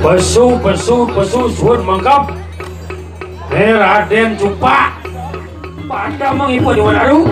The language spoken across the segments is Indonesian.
Besu suhun mangkap Raden Cupa pada mengipu di Wadaru.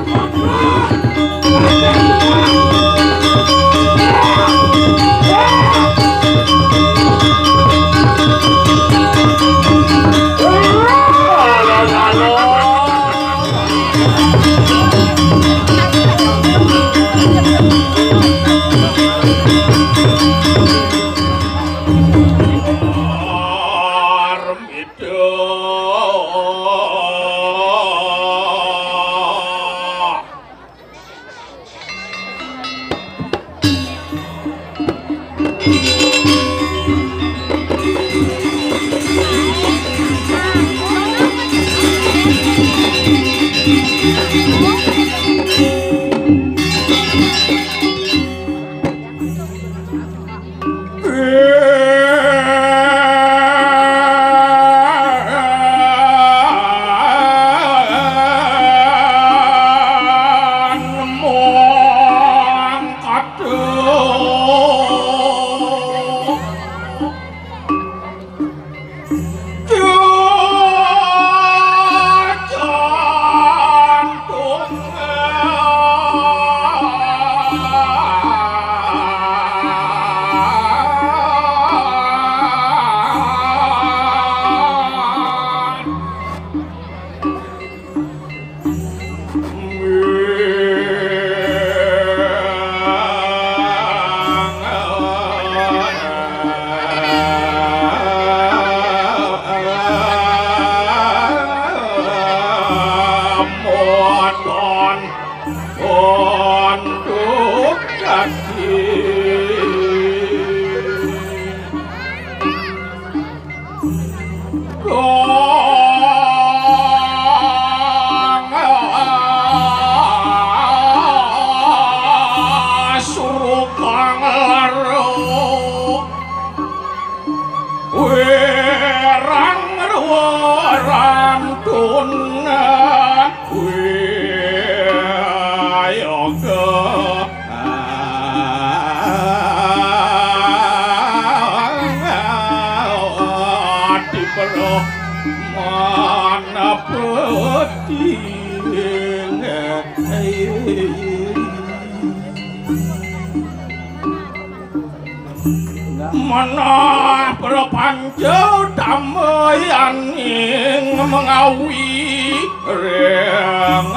Mana perpanjau damayan ing mengawi reng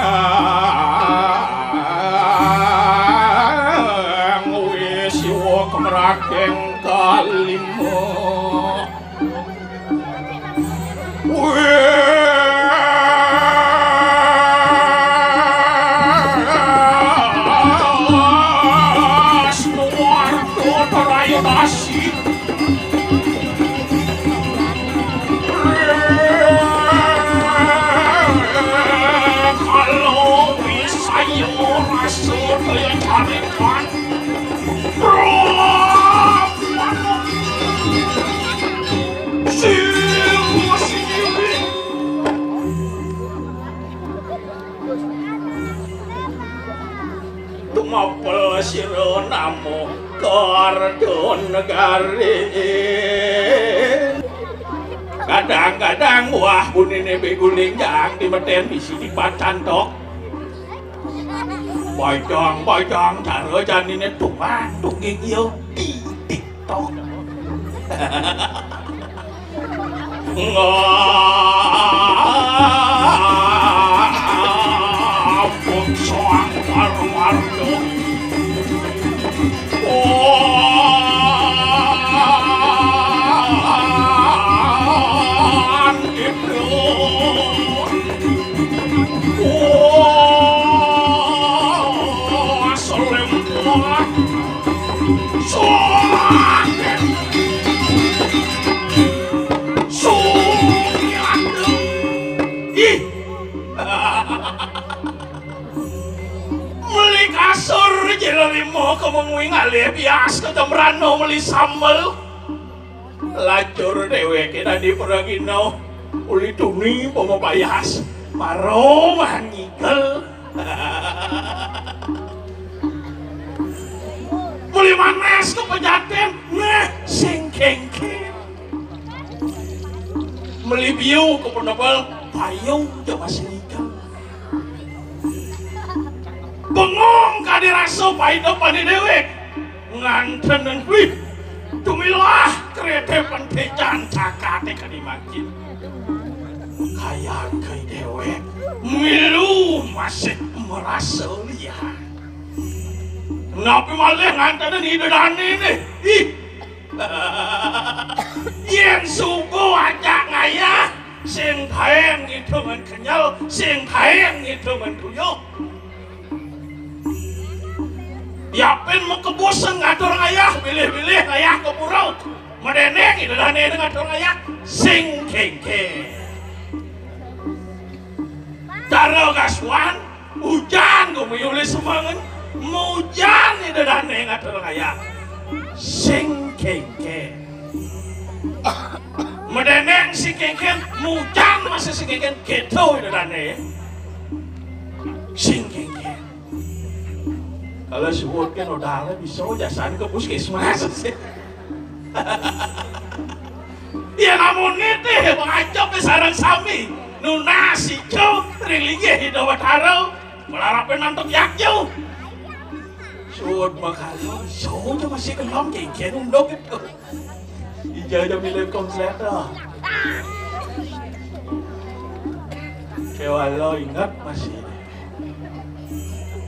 wisiwa kemrakeng kalimo Tumapel sira namo kardon negari kadang-kadang wah bunine beguling jang dimeten bisi dipacantok bojong cara janine tuan tungging iyo di TikTok ngapun soang warwardo Limo kemengwing alih bias ketemrano meli sambel lacur dheweke tadi peragino uli tuni pomo payas maro mangikel muli manes ke pejaten sing kengking meli biu ke penebal payung jauh masih nikah bengong kadiraso pahit pani dewek nganten dan wih tumilah keredepan tejan cakate kadimakin kayak kai dewek milu masih merasa lihat napi malih nganten dan hidadane nih ih yang suku ajak ngayah sing kaeng itu ngan kenyal sing kaeng itu ngan tuyuk yapin mekebosan ngatur ayah pilih-pilih ayah ke purau medeneng itu dan ini ngatur ayah sing kengke daro gaswan hujan gumiyuli semangan hujan itu dan ini ngatur ayah sing kengke medeneng sing kengke hujan masih sing kengke gitu itu dan ini sing kengke kalau sebutkan udah bisa jasaan ke puskesmas sih. Ya namun itu mengajak ke sarang sami nunasi cow ringlingi hidup harau melarapin nantuk yakyo sebut makanya soalnya masih kelam kengken undok itu ijazah milih konsleter kewalo ingat masih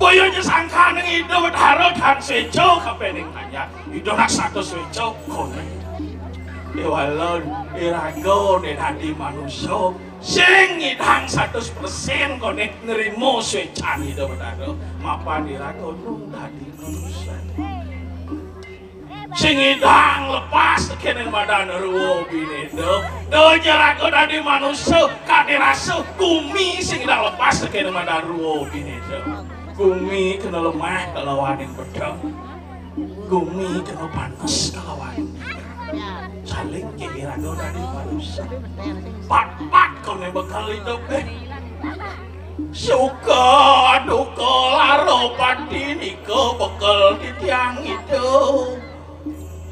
boyonya sangka neng hidup harus kan sejo kapening hanya hidup nak satu sejo kone ewalon irago nih hati manusia sing hidang 100% kone nerimo sejan hidup harus mapan irago nung hati manusia sing hidang lepas kene badan ruwo bini do jarago dari manusia kadirasu kumi sing hidang lepas kene badan ruwo bini Gumi kena lemah kalau wanin pedang Gumi kena panas kalau wanin saling kira-kira dari manusia pat-pat kau nih bakal hidup suka duka laro pati niko bakal di tiang hidup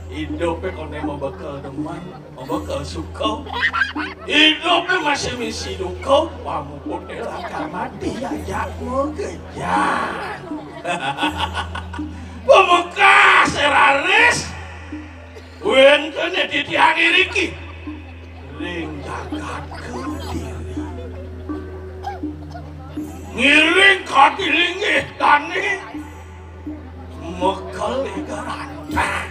hidupnya kau nih mau bakal deman mau bakal suka hidupnya masih misi duka kamu pun delakar mati ajak mau kejar pemuka seraris wen kena di tiang iriki ring jagat ke diri ngiring kaki lingih tani mekal egarantang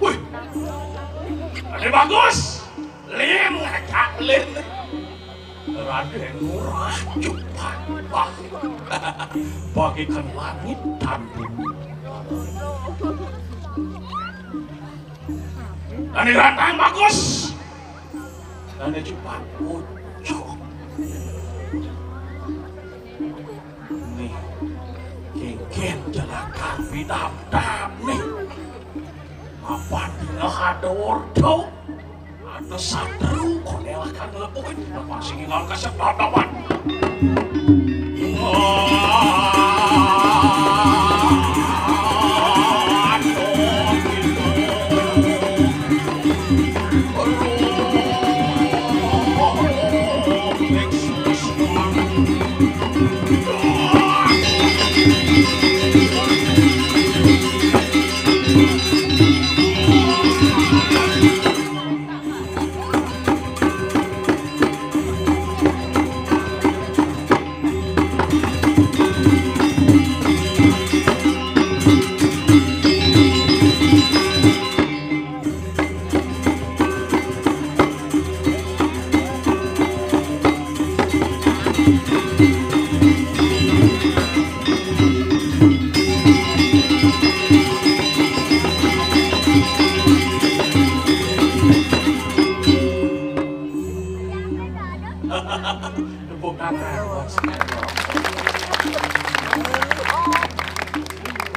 wih ada bagus lem ngajak lem Raden murah cepat bagikan langit dan bumi dan rantang bagus dan cepat pucuk nih kengken jelakan bidap-dap nih apa dina hador tuh ada satru konelakan lepuin apa sih ngal kasep dapat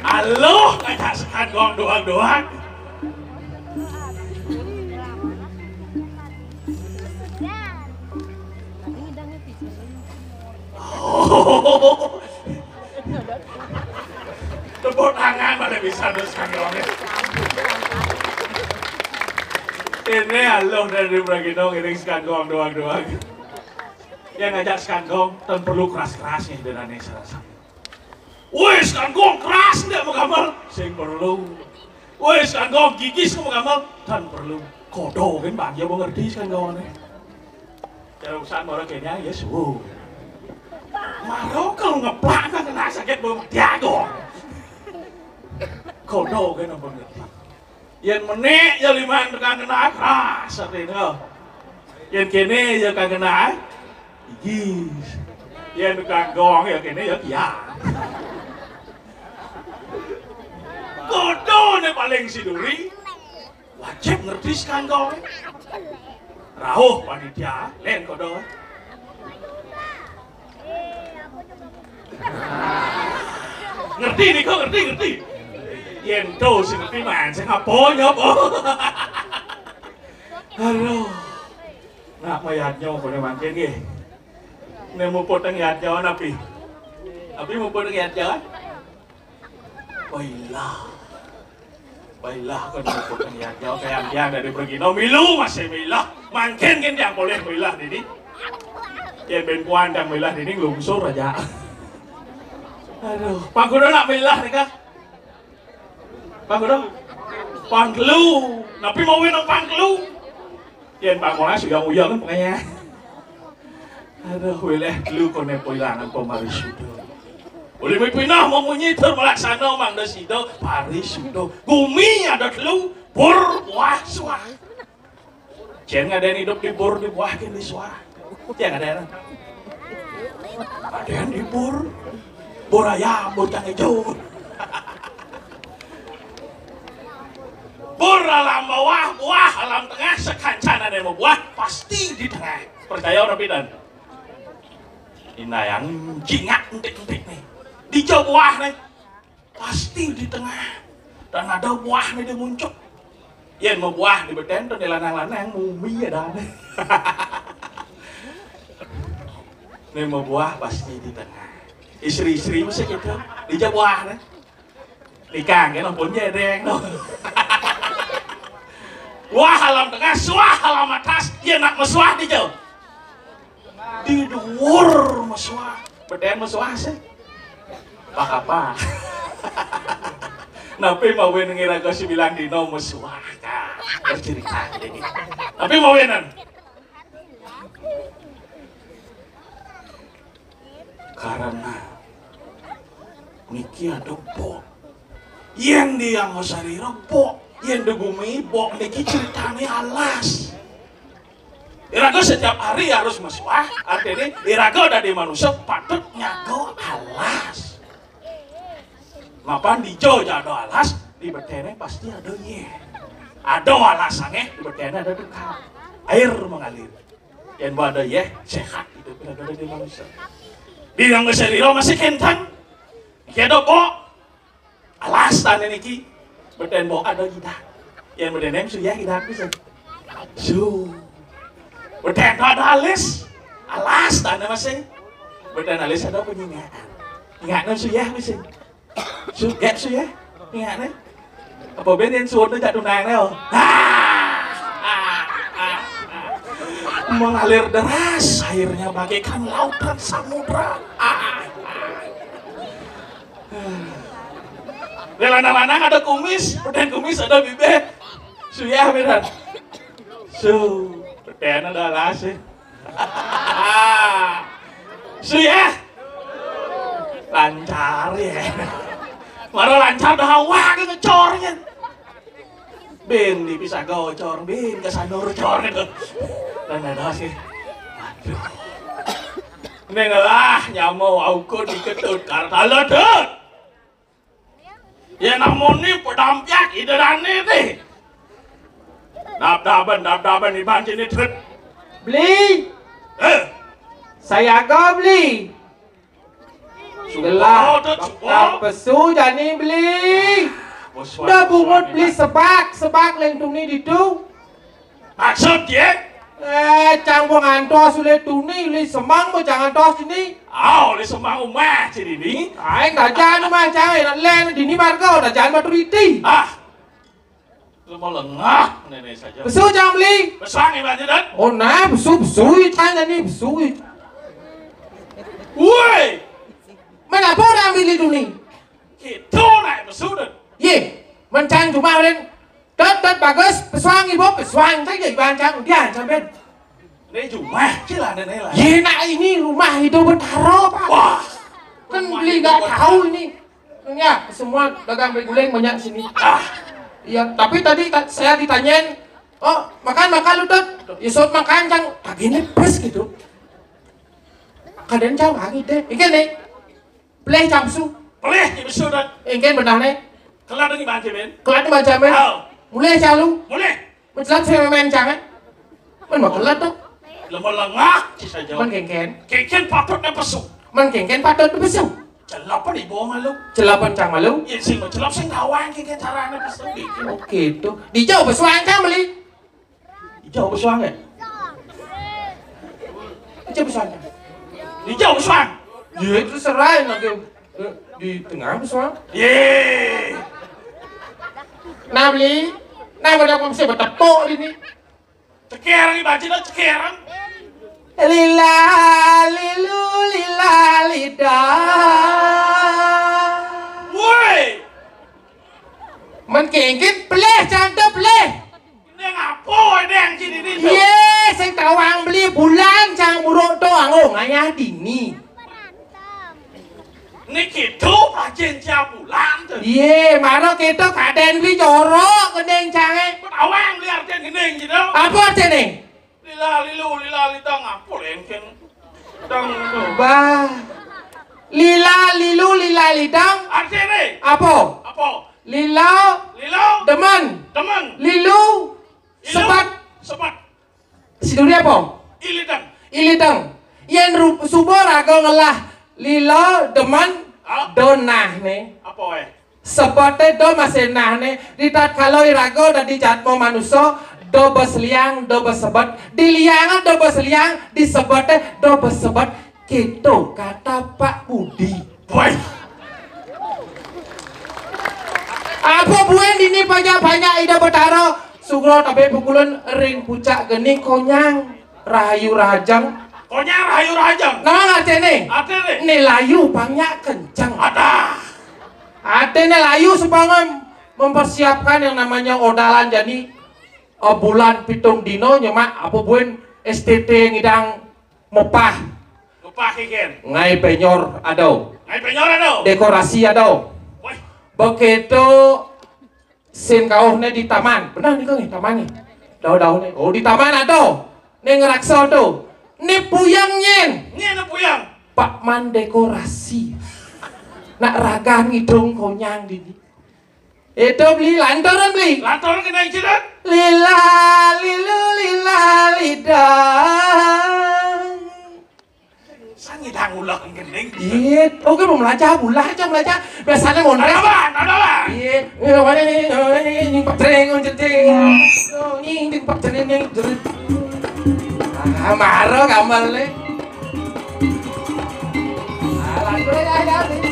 Halo, kayak sekat doang. Oh, tepuk tangan pada bisa dosa ngomongnya. Ini halo dari Bragino ngiring skandong doang-doang. Yang ngajak skandong dan perlu keras-kerasnya dengan yang serasa. Wes skandong keras ndak mau gambar, sing perlu. Wes skandong gigis mau gambar dan perlu. Kodo kan bang ya mau ngerti skandongnya. Kalau usaha orang kayaknya ya suhu. Maro kalau ngeplak kan kena sakit belum diago. Kodo kan apa ngerti. Yang menik ya liman tekan kena keras artinya. Yang kene ya kan kena gigis. Yang tekan gong ya kene ya kian. Kodo nih paling siduri. Wajib ngerti skandong. Rauh panitia, len kodo. Ngerti nih kok, ngerti. Yen tuh sing ngerti man, sing apa nyop. Aduh. Nak mayatnya kok makin nggih. Nek muput teng yatnya napi. Tapi muput teng yatnya. Baiklah kan muput teng yatnya kayak yang dari Bragino milu masih milah. Makin kan yang boleh milah ini. Yen ben kuan yang milah ini lungsur aja. Aduh, pangkudo nak milah nih kak. Pangkudo, pangkelu, napi mau winang pangkelu. Yen pangkudo sudah uyang kan pokoknya. Aduh, wileh dulu konek poilangan pemarisudo. Boleh pindah mau menyitir melaksana mang desido parisudo. Gumi ada dulu berbuah suah. Jangan ada yang hidup di bor di buah di suah. Jangan ada yang. Ada yang di bor. Bor ayam, bor kang hijau. Bor alam bawah, buah alam tengah, sekancan ada yang mau buah, pasti di tengah. Percaya orang bidan? Ini yang jingak entik-entik nih. Di jauh buah nih, pasti di tengah. Dan ada buah nih dia muncul. Yang mau buah di beten, dan di lanang-lanang mumi ada nih. Ini mau buah pasti di tengah. Istri-istri masa gitu, di jauh buah nih. Di kang kan ampun jedeng no. Buah alam tengah, suah alam atas, ya nak mesuah di jauh. Di dhuwur mesuah, beden mesuah sih. Pak apa? Napi mau ngira kau si bilang dino mesuah kan, bercerita ini. Tapi mau wenan. Karena niki ada bok yang dia ngosari bok yang degumi bok niki ceritanya alas. Irago setiap hari harus mesuah, artinya irago dari manusia patut nyago alas. Mapan di jo jado alas, di betene pasti ada nye. Ada alasannya, di betene ada dekat. Air mengalir. Yang ada ye sehat itu irago dari manusia. Di yang ngeseriro masih kentang. Ada bok. Alas tane niki. Beten bok ada kita. Yang beten em suya kita bisa. Beten ada alis. Alas tane masih. Beten alis ada penyingatan. Ingatan suya masih. Get suya. Ingatan. Apa beten suot itu jatuh nang leo. Mengalir deras airnya bagaikan lautan samudra. Lanang-lanang ada kumis, beden kumis ada bibir. Suyah beran. Beden ada alas. Suyah. Lancar ya. Maro lancar dah hawa ngecornya. Ben bisa gocor, ben kesanur cor gitu. Dan ada sih. Aduh. Nengalah nyamau auko diketut karta ledut. Ya namun ni pedampiak idarane deh. Dap-daban di banci ni trut. Beli. Saya agak beli. Sudah. Pesu jani beli. Dah bungut beli sebak lentung ni ditu. Maksud ya? Cang ngantos oleh tuni, oleh semang mo jangan tos ini. Oleh semang umah sini ni. Ay, dah jangan umah cang, nak len di ni marga, dah jangan maturiti. Lu mau lengah nenek saja. Besu jangan beli. Besang ibadah dan. Oh nah, besu tanya nih besu. Woi, Mana apa orang beli tu ni? gitu naik besu dan. Ye, mencang cuma lên. Tết bagus, pesuang ibu, pesuang thấy gì ban cang dia sampai. Ini cuma lah nenek lah. Ye nak ini rumah itu bertaruh pak. Wah, Kan beli nggak tahu ini. Ya, semua dagang berguling banyak sini. Iya, tapi tadi saya ditanyain, oh makan lu Tet. Yusuf makan cang, dagingnya pas gitu. Kadang cang lagi deh, ikan nih. Play cang su. boleh di besu dan. Ikan benar nih. Kelar dengan baca ben. Kelat baca men. Mulai cang lu. Boleh. Menjelat saya main cang eh. Men mau kelat tuh. Lu mau lengah saja. Men kengken. Keken patutnya besu. Men kengken patut besu. Celap apa nih bohong lu? Celapan cang malu. Ya sih mau celap sih kawan keken caranya besu. Oke tuh. Di jauh besuang cang beli. Hijau besuang ya? Di jauh besuang cang. Hijau besuang. Ya itu serai lagi di tengah besuang. Yeay. Nah beli. Nah pada aku mesti bertepuk ini. Cekerang nih baca dah cekerang. Lila lilu lila lida. Woi. Men kengken peleh cang tu peleh. Ini ngapo ini yang sini nih? Ye, saya tawang beli bulan cang buruk tu angong ayah dini. Ini gitu ajen siap bulan tuh. Ye, maro kita kaden beli jorok kedeng cang eh. Awang lihat ajen gini gitu. Apa aja nih? Lila lilu lila lita ngapo lengken. Dang tuh. Bah. Lila lilu lila lidang. Artinya nih. Apa? Apa? Lila Lilu. demen. Teman. Lilu sebat. Sebat. Siduri apa? Ilidang. Ilidang. Yen subur aku ngelah lila demen Ah? donah nih. Apa eh? Seperti do masih nah nih. Ditat kalau irago dan dijatmo manusia do besliang do besebat. Diliangan do besliang disebutnya do besebat. Gitu kata Pak Budi. Boy. Apa buen ini banyak-banyak ida betaro sugro tapi pukulan ring pucak geni konyang rahayu rajang. Konya rayu rajang. Nah ngerti nih? Artinya nih. Nih layu banyak kencang. Ada. Ada nih layu supaya mempersiapkan yang namanya odalan jadi bulan pitung dino nyemak apa buen STT ngidang mopah. Lupa kikin. Ngai penyor ado. Ngai penyor ado. Dekorasi ado. Boy. Begitu sin kauhnya di taman. Benar nih kang taman nih. Daun-daun nih. Oh di taman ada. Nih ngeraksa tuh. Nih puyang nyen. Ini ada puyang. Pak Man dekorasi. Nak ragang hidung konyang dini. Itu beli lantaran beli. Lantaran kena incinan. Lila lilu lila lidah. Sangi ulang gendeng. Iya, oke mau belajar belajar. Biasanya mau Ada apa? Iya, ini pak cereng, ini pak cereng yang jerit. Ah, marah gambar le. Alah, gue ada.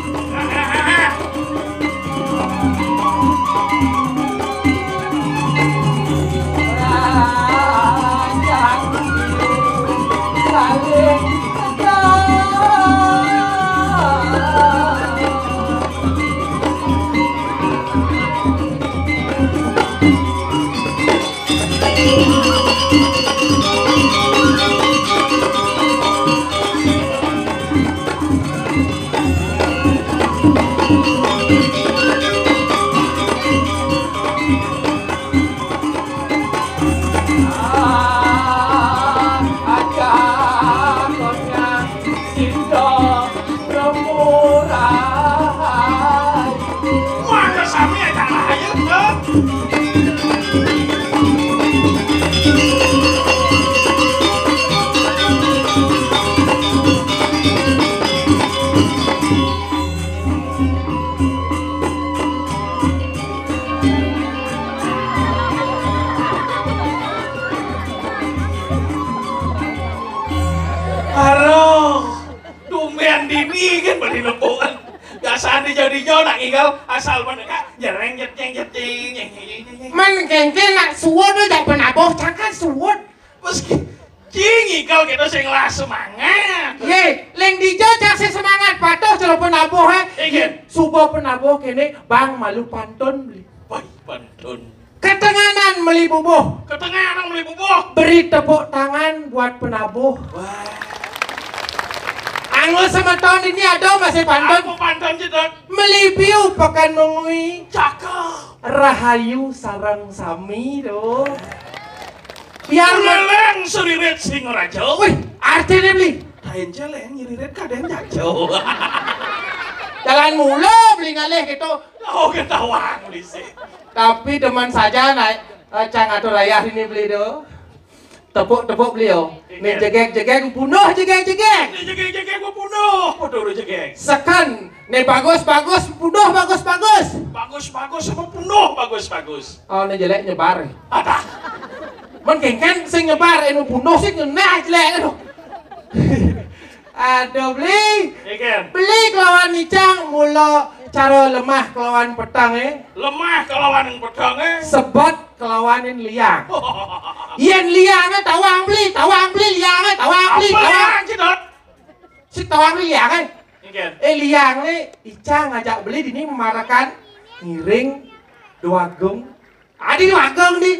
Jereng jeteng. Man kengke nak suwot do jak penabuh cangkan suwot. Meski cingi kau kita sing lah semangat. Ye, leng dijo jak sing semangat patuh jero penabuh Igen. Subuh penabuh kene Bang malu pantun beli. Woi, pantun. Ketenganan meli bubuh. Ketenganan beli bubuh. Beri tepuk tangan buat penabuh. Wah. Anglo sama tahun ini ada masih pantun. Aku pantun jedot. Melipiu pekan mengui. Cakep. Rahayu sarang sami do. Biar Leleng seririt sing rajo. wih, artinya beli. Kain jeleng nyiririt kaden jajo. Jalan mulu beli ngalih gitu. Oh ketawang lisi. Tapi teman saja naik cang atau rayah ini beli do. Tepuk beliau. Nih jegek bunuh jegek. Ini jegek gua bunuh. Bodoh lu jegek. Sekan. Nih bagus bunuh bagus. Bagus sama bunuh bagus. Oh nih jelek nyebar. Ada. Men kengken sing nyebar anu bunuh sing ngenah jelek aduh. Aduh beli. Igen. Beli kelawan nicang mula cara lemah kelawan petang Lemah kelawan yang pedang sebat kelawanin liang. Yen liangnya tawang beli liangnya tawang beli. Apa yang jedot? Si tawang beli liang Igen. liang nih Ica ngajak beli dini memarakan ngiring duagung. Adi duagung di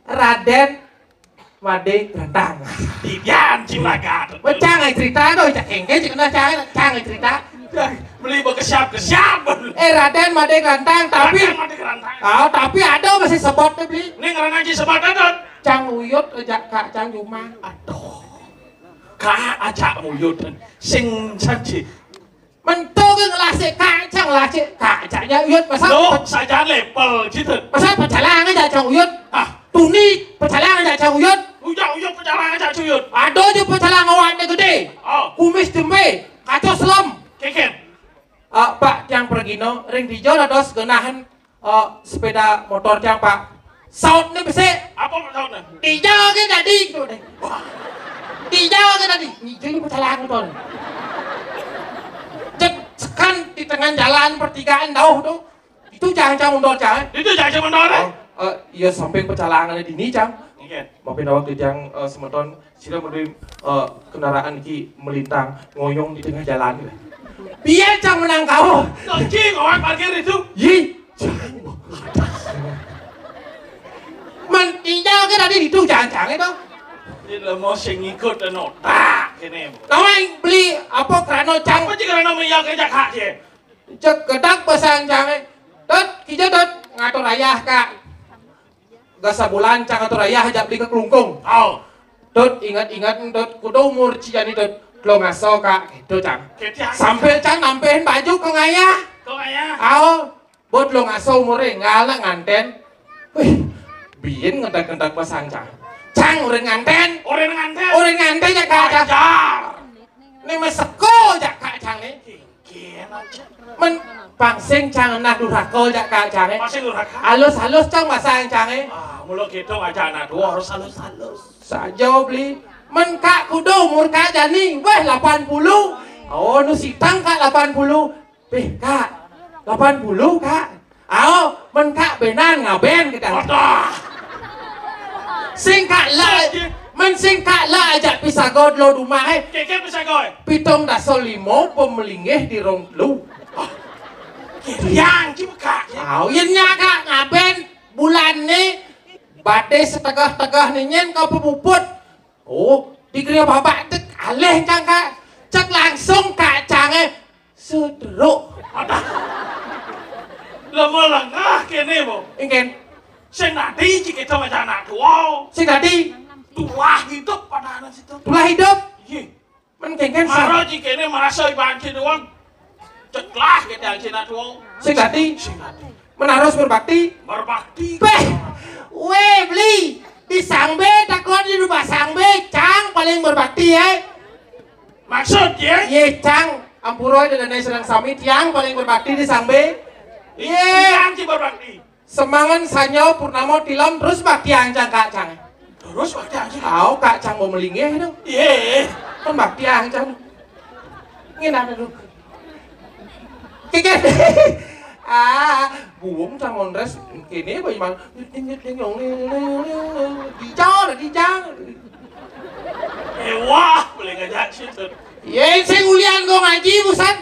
Raden Made Gantang. Tidian cilagat. Becang cerita tuh Ica kengke cina cang cerita. Beli bekesiap. Raden Made Gantang tapi tapi ada masih sebot tuh beli. Ini ngerana aja sebat dedot. Cang Uyut ajak Kak Cang Juma. Aduh. Kak ajak muyut sing saji. Mentu ke ngelasik Kak Cang lasik Kak Cangnya Uyut Loh, saja level gitu. masa pecalang aja Cang Uyut. Ah, Tuni pecalang aja Cang Uyut. uyuk pecalang aja cuyut. Ada aja pecalang awannya gede. Oh, Kumis jembe, kacau selam. keken. Pak yang pergi no, ring dijo dados genahan sepeda motor cang Pak. Saut nih besi. Apa maksudnya? Dijo ke tadi. Dijo ke tadi. Dijo ini pecalang tuh. Cek sekan di tengah jalan pertigaan dauh tuh. Itu cang mundur cang. Itu jangan menor. Iya samping pecalangannya dini cang. Keken. Maafin awak di jang semeton sila memberi kendaraan ki melintang ngoyong di tengah jalan. Biar cang menang kau. Anjing, orang parkir itu. Yi. Mentinjau ke tadi itu jangan itu. Ini mau sing ikut dan otak kene. Kau beli apa kerana cang? Apa jika nama yang kerja kak je? Cek kedak pasang cang. Tot kita tot ngatur ayah kak. Gak sebulan cang ngatur ayah ajak beli ke kelungkung. Oh, Tot ingat tot kudu umur cian itu. Lo ngaso kak itu cang. Sampai cang nampehin baju ke ngayah. Kau ayah. Aw, buat lo ngaso umurnya ngalah nganten. Wih, biin ngentak pasang cang. Cang udah nganten. Orang nganten. Udah nganten ya kak cang. Ajar. Ini meseko ya kak cang nih. Keken aja. Men pangsing cang nah durhaka ya kak cang nih. Masih lurah kak. Halus cang pasang cang nih. Mulut gitu aja anak dua harus halus. Saja beli. Men kak kudu umur kak jani. Weh 80. Oh nu sitang kak 80. Kak 80 kak. Aw men kak benan ngaben kita. Wadah. Sing kak lah. Men sing kak lah ajak pisagod lo rumah Keken bisa goy. 7,5 pemelingih di rong lu. Yang cipka. Aw yen nya kak ngaben bulan nih. Bade setengah nih nyen kau pepuput. Oh, dikira bapak tek aleh cang kak. Cek langsung kak cange sederuk. Ada. Lama lengah kene bo. Ingin Sing nanti jika itu macam anak tua. sing tadi Tua hidup pada anak situ. tulah hidup Iya. men Marah jika ini merasa iban doang. Ceklah kita yang cina tua. sing tadi Sing nanti menarus berbakti. berbakti. Beh, weh beli di sangbe takut di rumah sangbe cang paling berbakti Maksudnya? Ye cang ampuro dan sedang sami tiang paling berbakti di sangbe. Yang ci berbakti. Semangan sanyo purnamo tilam terus bakti ang cang kak cang. Terus bakti anjing. Tahu kak cang mau melingeh dong. Iya. Kan bakti ang cang. Ngin ada dulu. Kikit. Buông sang mòn res kini bagaimana dijang Wah, boleh ngajak situ. ya sing ulian go ngaji busan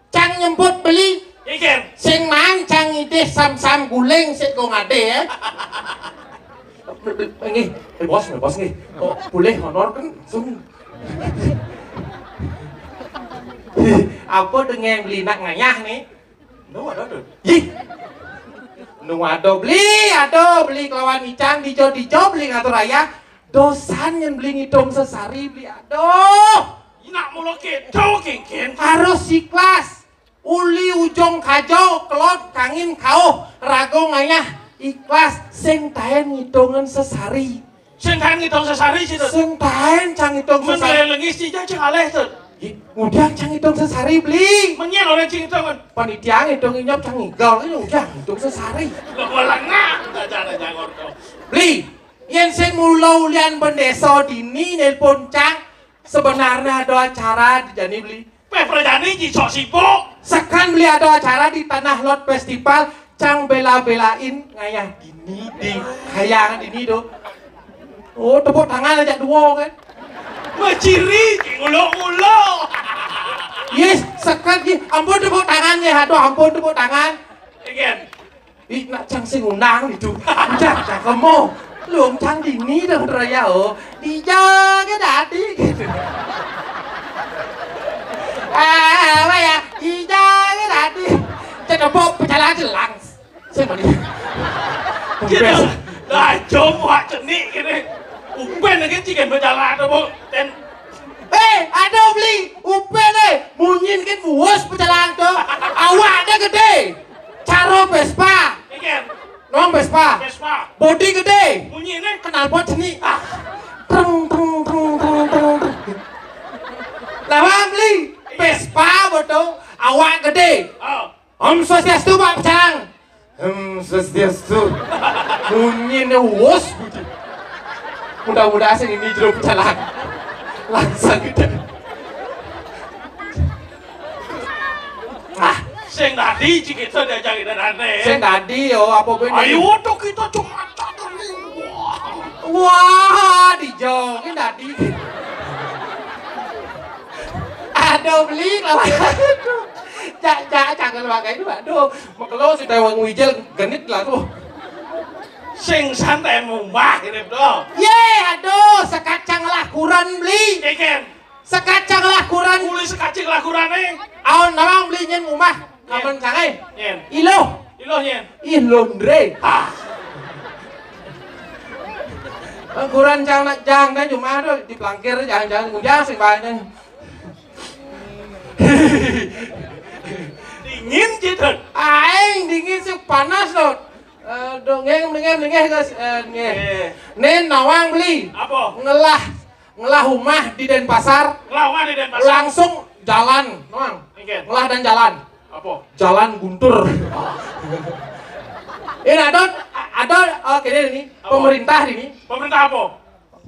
cang nyemput beli Ikan. sing man cang ide sam-sam guling sik go ngade ya ini bos nih oh, boleh honor kan sung apa dengan beli nak ngayah nih No, ada tuh. Ih, nu ado beli kelawan icang dijo beli ngatur raya dosan yang beli ngidong sesari beli aduh Nak mulu gitu, Ken. harus ikhlas uli ujung kajo kelot kangin kau rago ngayah ikhlas sing tahen ngidongan sesari Sing kan ngitong sesari situ. sing tahen cang ngidong sesari Mengelengis sih jangan aleh tuh. udah cang ngidong sesari beli Menyen orang cing itu kan. panitia ngidong inyop cang ngigol udah ngidong sesari Lengah, jangan ordo. beli yang sing mulau lian bendeso dini nelpon cang sebenarnya ada acara di jani beli Perjani jisok sibuk. sekan beli ada acara di Tanah Lot Festival cang bela-belain ngayah dini di kayangan dini do oh tepuk tangan aja dua kan Menciri, ngulo-ngulo. yes sekan ampun tepuk tangan ya aduh ampun tepuk tangan Ikan. ih nak cang sing undang itu udah cang kamu luang cang dini dong raya oh dijaga dadi gitu apa ya dijaga dadi cedopok pecalang jelang saya mau nih Gitu. Dah jom wak cenik gini. Umpen lagi cikan berjalan tuh bu. Dan ada beli upe deh munyin kan buas pecalang tuh awaknya gede caro Vespa ikan. nong Vespa Vespa. body gede Bunyi ini. kenal pot seni treng lah beli Vespa betul awak gede Oh. Om Swastiastu Pak Pecalang Om Swastiastu bunyinya wos mudah-mudahan ini jeruk pecalang langsung gede Sing tadi kita diajak kita nanti. saya tadi yo apa bener Ayo tuh kita cuma catat nih. wah dijongin tadi aduh beli lawan jangan pakai itu aduh makanya si tewang wijel genit lah tuh Sing santai mumbah ini bro. ye aduh sekacang lah kurang beli Ikan. sekacang lah kurang Kulit sekacik lah kurang nih. awon nawang beli nyen rumah kapan cangai Nyen. ilo Ilo nyen. ih londre Ah. kurang jang dan cuma tuh di pelangkir jangan ngujang sing banyak Dingin gitu. aing dingin sih panas loh dongeng guys nen nawang beli Apa? ngelah rumah di Denpasar Lawan di Denpasar. langsung jalan nawang Ikan. ngelah dan jalan Apa? jalan guntur ini ada oke ini Apa? pemerintah ini Pemerintah apa?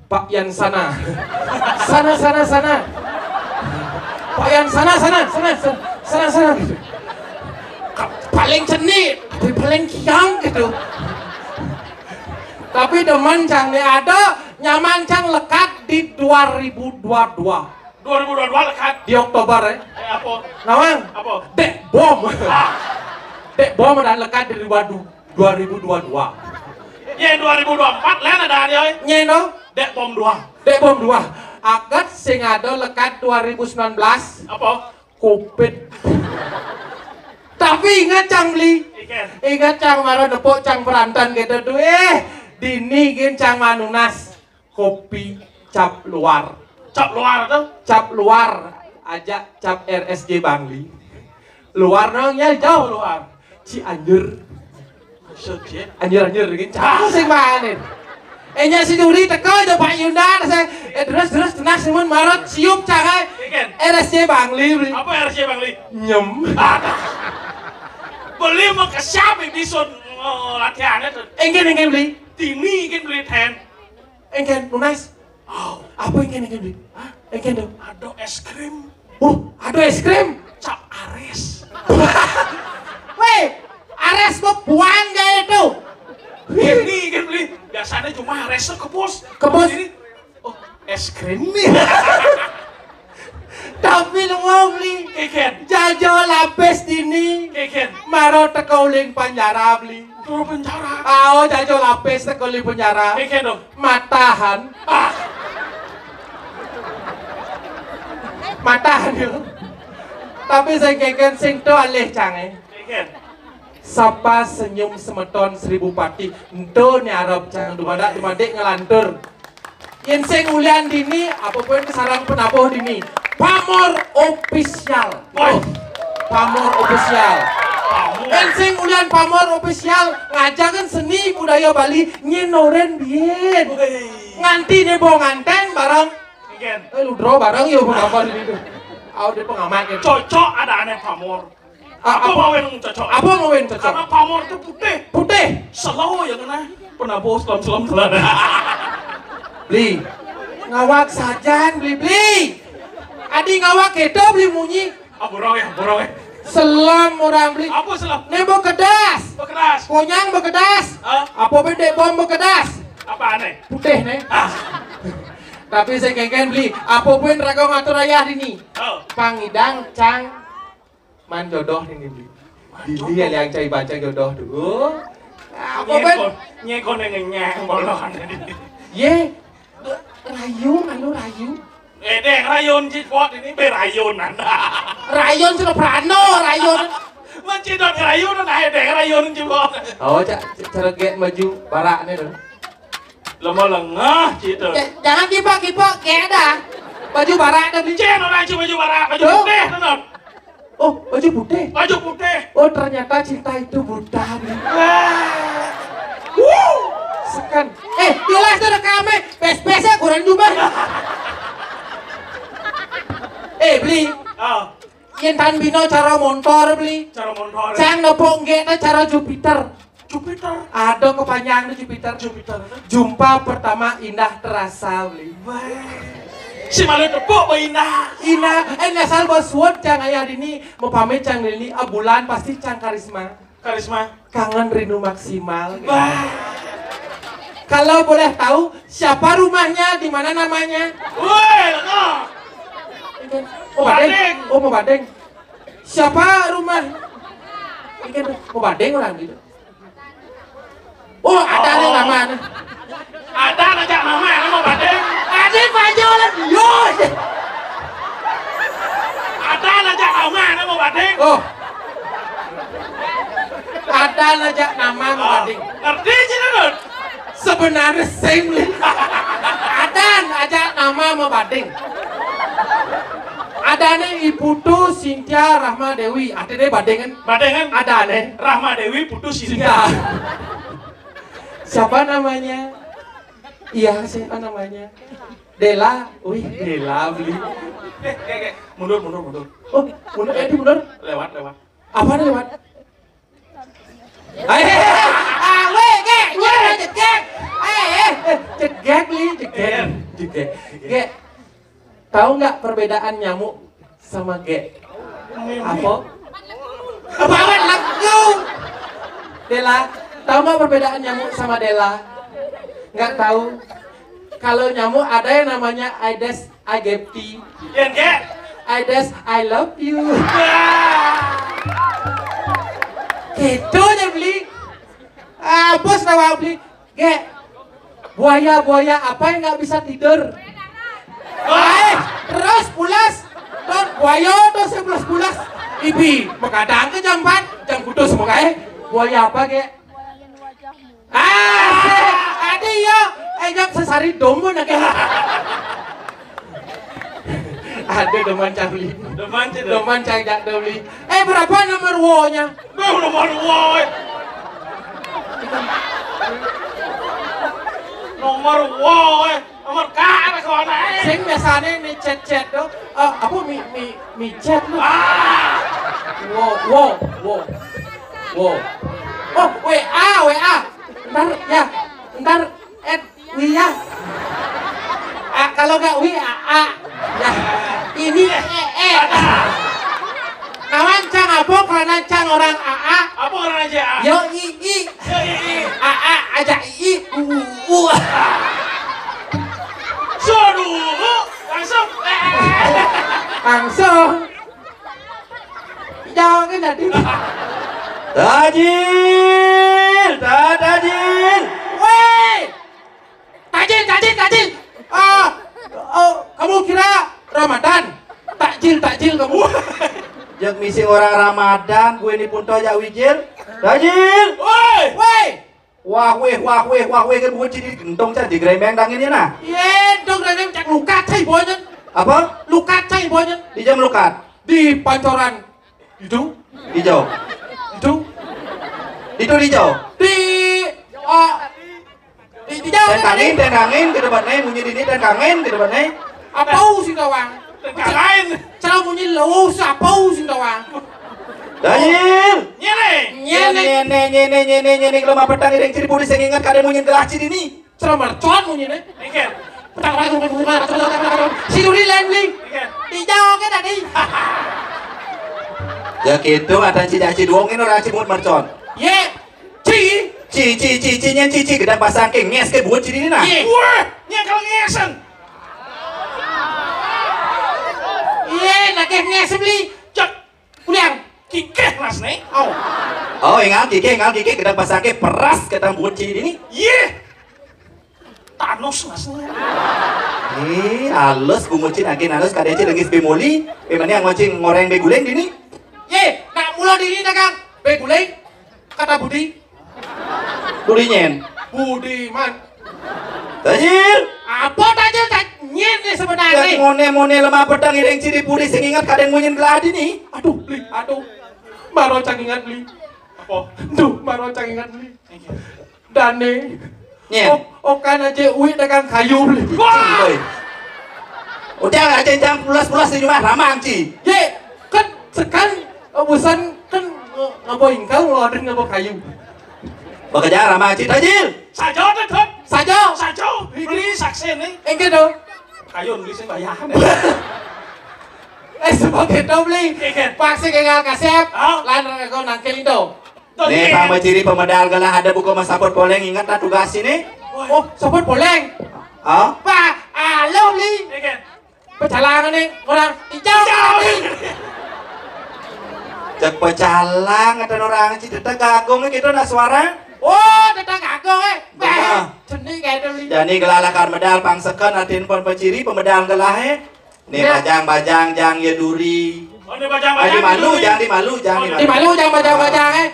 Pak Yan sana Pak Yan sana paling seni tapi paling kiang gitu tapi demen cang nih ada nyaman cang lekat di 2022 2022 lekat. di Oktober ya Apa? nawang Apa? dek bom Ah. dek bom ada lekat di 2022 Ya 2024 lain ada dia. nyeno Dek bom 2. dek bom 2 agat sing ada lekat 2019 Apa? Covid tapi ingat cang beli Ikan. ingat cang maro nepok cang perantan gitu tuh dini gin cang manunas kopi cap luar Cap luar tuh. cap luar aja cap RSJ Bangli luar nongnya jauh Luar. Cianjur Sejak. anjir gin cang sing manin nya si Duri teko aja Pak Yunda saya terus tenas semun marot siup cang Ikan. RSJ Bangli beli Apa RC Bang Li? nyem Beli mau ke siapa bisa latihannya tuh. engken beli Dini kan beli ten. engken lunas apa engken beli engken dong Ada es krim. ada es krim Cap Ares. weh Facebook buang gak itu? Ini kan beli. Biasanya cuma resep ke pos. Ini, oh, es krim nih. Tapi lu mau beli Keken. jajo lapis dini Keken. maro tekauling penjara beli. Turun penjara. Oh jajo lapis tekauling penjara. Keken dong. Matahan. Matahan yuk. Tapi saya keken sing to alih cange. Keken. Sapa senyum semeton seribu pati. Ento nyarap cang dumadak ngelantur. Yen sing ulian dini apapun kesarang penabuh dini. Pamor official. Woi. Pamor official. Kamu. Sing ulian pamor official ngajakan seni budaya Bali nyenoren bien. Nganti nebo nganten bareng. Keken. Lu draw bareng yuk pengamat ini tuh. Aku di pengamat gitu. Cocok ada aneh pamor. Apa mau yang cocok? Apa mau yang cocok? Karena pamor itu putih. Putih. Selalu ya kena. Penabuh selam-selam selana. Beli. Ngawak sajan beli. Adi ngawak itu beli munyi. Burong ya. Selam orang beli. Apa selam? Nebo kedas. Bekeras. Konyang bekedas. Apa beda bom bekedas? Apa aneh? Putih nih. Tapi saya kengken beli. Apa pun raga ngatur ayah ini. Pangidang cang man jodoh ini beli. Dili yang cai baca jodoh tuh. Apa pun nyekon yang ngenyang bolongan ini. ye rayun anu rayun. Dek rayon cipot ini berayonan. Rayon sudah prano rayon. Mencidot rayon nah dek rayon cipot. Oh cara get maju barak nih tuh. Lemah lengah cito. Jangan kipak kayak dah. Baju barak dah beli. Cen orang cuma baju barak baju putih tenan. Oh baju putih. Baju putih. Oh ternyata cinta itu buta nih. Sekan. Jelas tuh rekamnya. Pes-pesnya kurang juga. Beli. Yen tan bino cara motor beli. Cara motor. Cang nepok ngena cara Jupiter. Jupiter. Ada kepanjangan Jupiter. Jumpa pertama indah terasa beli. Si malu tepuk indah. Indah. Ngasal boswot cang ayah dini mau pamit cang ini bulan pasti cang karisma. Kangen rindu maksimal. Kalau boleh tahu siapa rumahnya, di mana namanya? Woi, lengah. Oh Badeng. Oh mau Badeng. Siapa rumah? Ini mau Badeng orang gitu. Oh ada yang namanya. Ada ngajak nama mau Badeng. Ada pajolan. Yo. Ada ngajak nama mau Badeng. Oh. Ada ngajak nama mau Badeng. Ngerti tidak? Sebenarnya same. Ada ngajak nama mau Badeng. Ada nih Ibu tuh Cynthia Rahma Dewi. Ada deh Badengan. Ada nih Rahma Dewi putus Cynthia. Siapa namanya? Iya siapa namanya? Dela. Wih Dela beli. Mundur. Oh mundur mundur. Lewat. Apa lewat? Weh gek, nyerah cegek. Cegek beli cegek. Tahu nggak perbedaan nyamuk sama gek? Apa? Banget lagu. Dela, tahu nggak perbedaan nyamuk sama Dela? Nggak tahu. Kalau nyamuk ada yang namanya Aedes aegypti. Yang gek? Aedes I love you. Gitu aja beli. Bos tahu beli. Gek. Buaya apa yang nggak bisa tidur? Terus pulas don buaya tuh 11 pulas ibi makadang ke jam 4 jam kudu semoga buaya apa ke ada ya jam sesari dombo nak ada deman cahli deman cah jak beli berapa nomor wo-nya nomor nomor ka ada kawan sing biasanya nih chat tuh apa mi chat lu wow oh WA ntar ya kalau nggak WA ya ini kawan cang Apa karena cang orang AA? Apa orang aja? Yo ii. AA ajak ii. Suruh langsung. Langsung. Jangan kan tadi. Tajil, tajil. Weh. Tajil. Kamu kira Ramadan? Takjil kamu. Jak misi orang Ramadan, gue ini pun aja wijil. Tajil. Weh. Wah weh kan gue jadi gentong cah di gremeng dangin ya nah. Ye, dong dan cak lukat cai bonya. Apa? Lukat cai bonya. Di jam lukat. Di pancoran. Itu. Hijau. Itu. Itu hijau. Di jauh Dan kangin ke depannya bunyi ini dan kangin ke depannya. Apau sing tawang. Kalain. Cara bunyi lewus apau sing tawang. Tajil. Nyene. Nyene kalau mau petang yang ciri pulih saya ingat kadang bunyi gelas ciri ini. Cara mercon bunyi ne. Ikan. Si duri lenli. Di jauh ke tadi. Ya gitu ada cici duongin orang cimut mercon. Ye. Cici gedang pasang ke nges ke buat ciri ini nah. Wah, nyangkal ngesen. Ye, nak nges beli. Cok. Kuliang. Kikeh mas nih. Oh ingat kiki gedang pasang ke peras gedang buat ciri ini. Thanos mas nih. Halus bumucin agen halus kadang ciri lagi bemoli. Bagaimana yang ngocing ngoreng beguleng ini? Ye, nak mula diri dagang. Beguleng. Kata Budi. Budinya. Budiman. Tajil. Apa tajil nyen nih sebenarnya? Yang mone lemah pedang yang ciri pulih saya ingat kadang bunyi geladi nih. Aduh. Baru cang ingat beli. Apa? Duh, baru cang ingat beli. Dane. Nyen. Kan aja uwi dagang kayu beli. Wah. Udah aja jam pulas di rumah ramang ci. Ye, kan sekan bosan kan ngapa ingkang ngeluarin ngapa kayu. Bekerja ramang ci tajil. Sajo tetep. Sajo. Beli saksi nih. Engke dong. Kayu beli sih bayaran. Sebagai beli. Ikan. Paksi kengal kasep. Oh. Lan kau nangkel itu. Nih pang ciri pemedal galah ada buku mas sapot poleng ingat lah tugas ini. Oh, sobat boleng. Oh. Pak, alo beli. Ikan. Pecalangan nih orang hijau. Cek pecalang ada orang ci tetep gagong gitu nah suara. Oh, tetang kagong Bah. Jenis kayak itu beli. Jadi gelalakar medal pangsekan atin pon peciri pemedal galah nih bajang jang ya duri. Oh ini bajang-bajang. Di malu jangan Di malu jangan bajang-bajang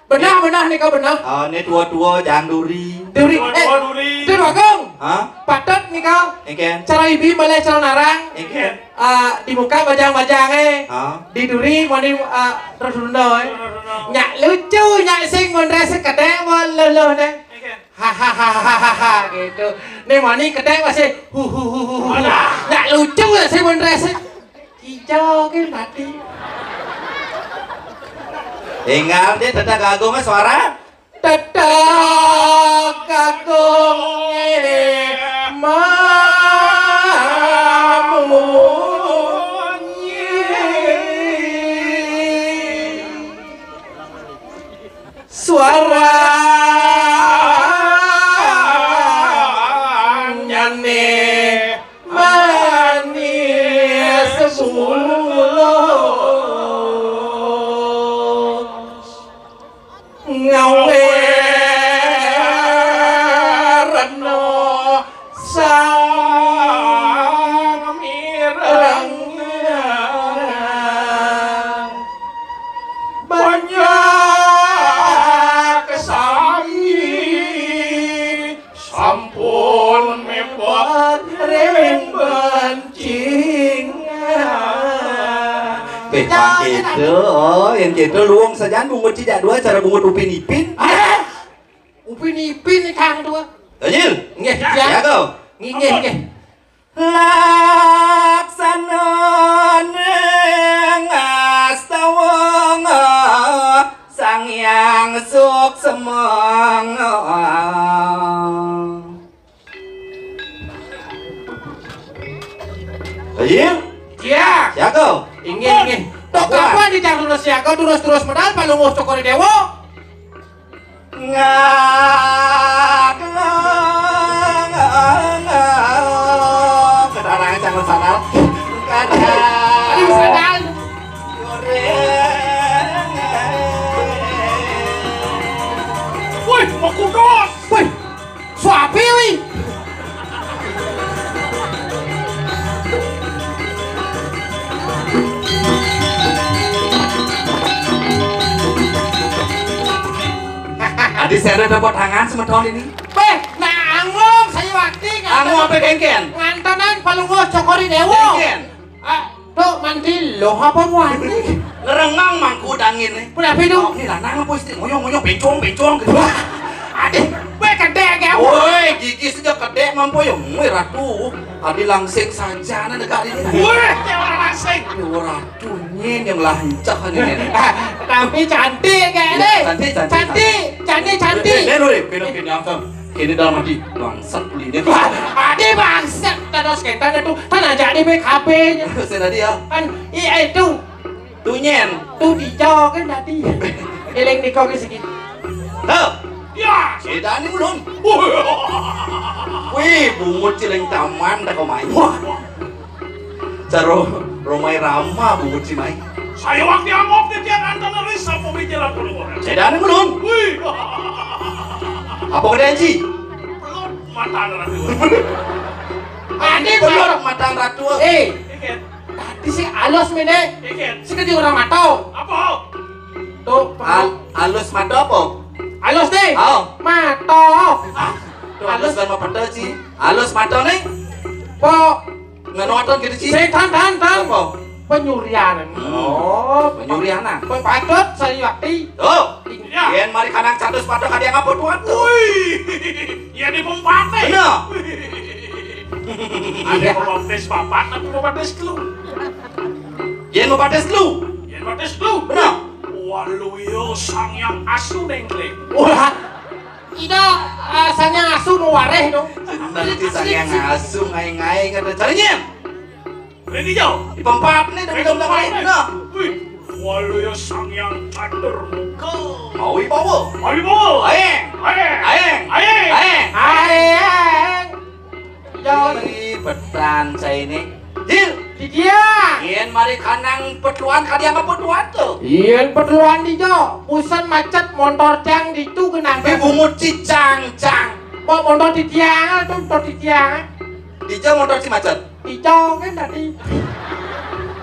Benar nih kau benar. Oh ini tua jang duri. Duri. Duri bagong. Hah? Padat nih kau. Ikan. Cara ibi boleh cara narang. Ikan. Di muka bajang-bajang Oh. Di duri mau di terus dulu nyak lucu nyak sing ngondres kedek mau luluh deh. Hahaha gitu. Nih mani kedek masih hu. Nyak lucu ya sing ngondres. Hijau ke mati. Tinggal dia tetap gagungnya suara. Tetap kagum suara nyane manis mulus ngawe reno sang mirang banyak kesami sampun membuat bencing Bang gitu, oh yang gitu luang saja bungut tidak dua cara bungut upin ipin. Upin ipin nih kang dua. Tajil, Nggih, ya kau. nggih. Laksana neng astawang sang yang suk semang. Tajil, Iya. ya kau. Inggih. Tok kapan di jang terus siaga terus medal palungos cokori dewo. Kedarang jangan sadar. Aduh sadar. Wih, mau kudos. Wih, suapi wih. Adi saya ada buat tangan sementara ini. Beh, nah angom saya wakti Anu apa kengken? ngantanan palungos cokori dewo. Kengken. Tuh mandi lo apa wani? Ngerengang mangku dangin nih. Kenapa itu? Oh, ini lanang apa istri ngoyong bencong gitu. Adik, beh kedek ya. Woi, gigi sejak kedek mampu ya. Woi ratu, adi langsing saja na negara ini. Wih, orang langsing. Ya ratu nyen yang lancah nih. Tapi cantik kayak deh. Cantik. Nih lho, kini apa? Kini dalam hati bangsat kulinya. Adik bangsat terus kita itu kan aja di BKP nya. Saya tadi ya. Kan iya itu Tuh nyen. tuh dijo kan tadi. Eleng di kau segini. Tuh. Ya, Sedan ini belum. wih. Wih, bungut cileng taman dah kau main. Caro romai rama bungut si main. Saya waktu angop di tiang antara risa pemikiran orang. Sedan ini belum. Wih, Apa keadaan sih? belum mata anak itu. Adik Belum matang ratu. Iket, tadi si alus mene. iket. Si kecil orang matau. Apa? Tuh, Alus mata apa? alus deh. Oh. Matau. Tuh alus kan mau pada sih. Alus mata nih. Po Ngenoton gitu sih. setan Apa? penyurian. Oh, Penyurian nah. patut saya waktu. Tuh. Ya. Yen mari kanang catus pada kadiang apa tuan tuh. Wih, ya di pempat nih. Bener. Ada pembatis papat, tapi pembatis lu. Yen mau pada lu. Ya pembatis lu. Bener. Waluyo sang yang asu nengklek. Wah, ida asalnya asuh nu wareh dong. Nanti saya ngasuh ngai-ngai kata carinya. Ini jauh. Di pempat nih tapi dong lain. Bener. Wih, waluyo sang yang atur muka. Mau bawa. Ayo bawa. Aeng. Aeng. Aeng. Aeng. Aeng. Ayang. Jauh Mari petan saya ini. Jil. di dia. Yen mari kanang petuan kadiang apa tuan tuh. Iya, perluan di jo. Usan macet motor cang di tu kenapa? Tapi bungut cicang-cang. Mau motor di tiang, tuh motor di tiang. Dijauh motor si macet. Di jo kan tadi.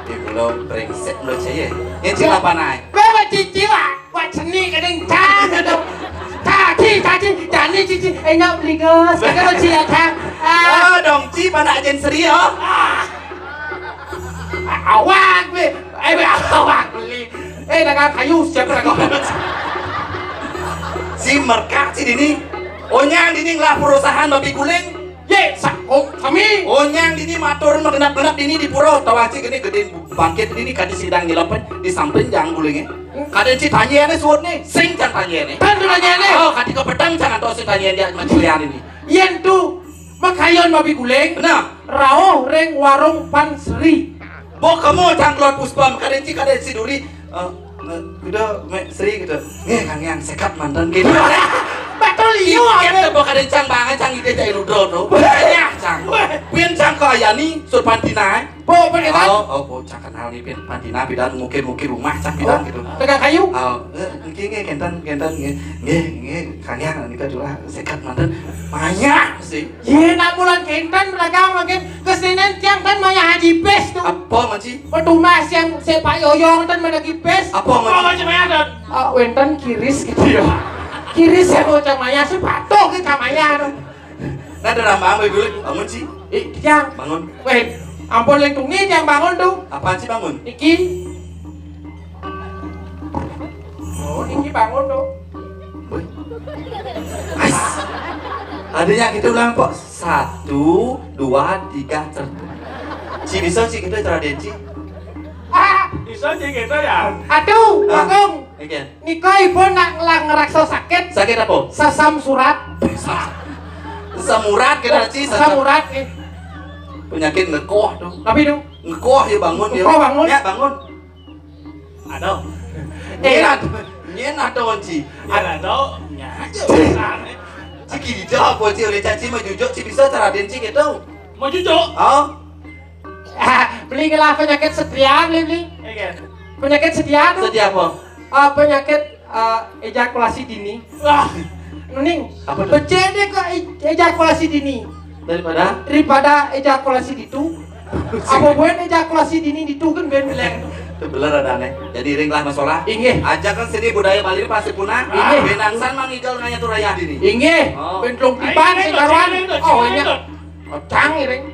Di belum brengsek menurut saya. Yang cik apa naik? Bawa cici wah seni kadang cang gitu. Caci, jani cici, enak beli gas, kalau cici cang. Oh dong ci mana ajen serius. Awak be, awak beli. Dengan kayu siapa kau? Si merkak si dini. Onyang dini lah perusahaan babi guling. Ye, kami. Onyang dini matur mengenap-genap dini di pura. Tawaci gini gede bangkit dini kadi sidang ngilapan di samping jang gulingnya. Kadang si tanya nih suut nih, sing jangan tanya nih. Kan nanya nih. Oh kadi ke pedang jangan tahu si tanya dia macilian ini. Yen tu makayon babi guling. Nah, Rao reng warung Pansri. bo kamu jangan keluar puspam. Kadang si duri. Udah, Sri gitu. Kang yang sekat mantan gitu. Betul iyo Kita bawa kadang cang banget cang ide jai ludro tuh. Banyak cang. Pian cang ke ayani sur pantina. Po pengetan. Oh, cang kenal nih pian pantina bidan mungkin rumah cang bidan gitu. Tegang kayu. Mungkin kentan Kang yang nikah dulu sekat mantan banyak sih. Ye nak bulan kentan belakang makin kesenian tiang kan maya haji pes tu. Apa manci? Petumas yang sepak yoyong kan mana pes. Apa Apa manci? macam ada? Wentan kiris gitu ya. Kiris ya mau camaya sepatu ke camaya tu. Nah ada rambang dulu bangun sih. Tiang. Bangun. Weh, ampun lengtungi tiang bangun tu. Apaan sih bangun? Niki. Oh, Niki bangun tu. Ais. Adanya kita ulang kok 1, 2, 3 cerita. Si bisa sih kita cara denci. Bisa aja gitu ya. Aduh, Bagong. Oke. Niko ibu nak ngeraksa sakit. Sakit apa? Sasam surat. Samurat kita sih. Samurat nih. Penyakit ngekoh tuh. Tapi tu. Ngekoh ya bangun ya. Ngekoh bangun. Ya bangun. Ada. Nyen ada onci. Ada nya aja. Ciki dijawab onci oleh caci majujok ci bisa cara den cik itu. Mau jujur? Oh. Beli lah penyakit setia beli. Iya. Penyakit setia tuh. Sedia apa? Penyakit ejakulasi dini. Wah, Nuning. Apa tuh? Becede ke ejakulasi dini Daripada ejakulasi ditu. Apa buat ejakulasi dini ditu kan ben bilang. itu beler ada aneh. Jadi ring lah masalah. Inggih. Aja kan sini budaya Bali pasti punah. Inggih. Benangsan mang igal nganya tuh raya dini. Inggih. Oh. Ben tlong tipan sing karuan. Oh nya. Cang iring.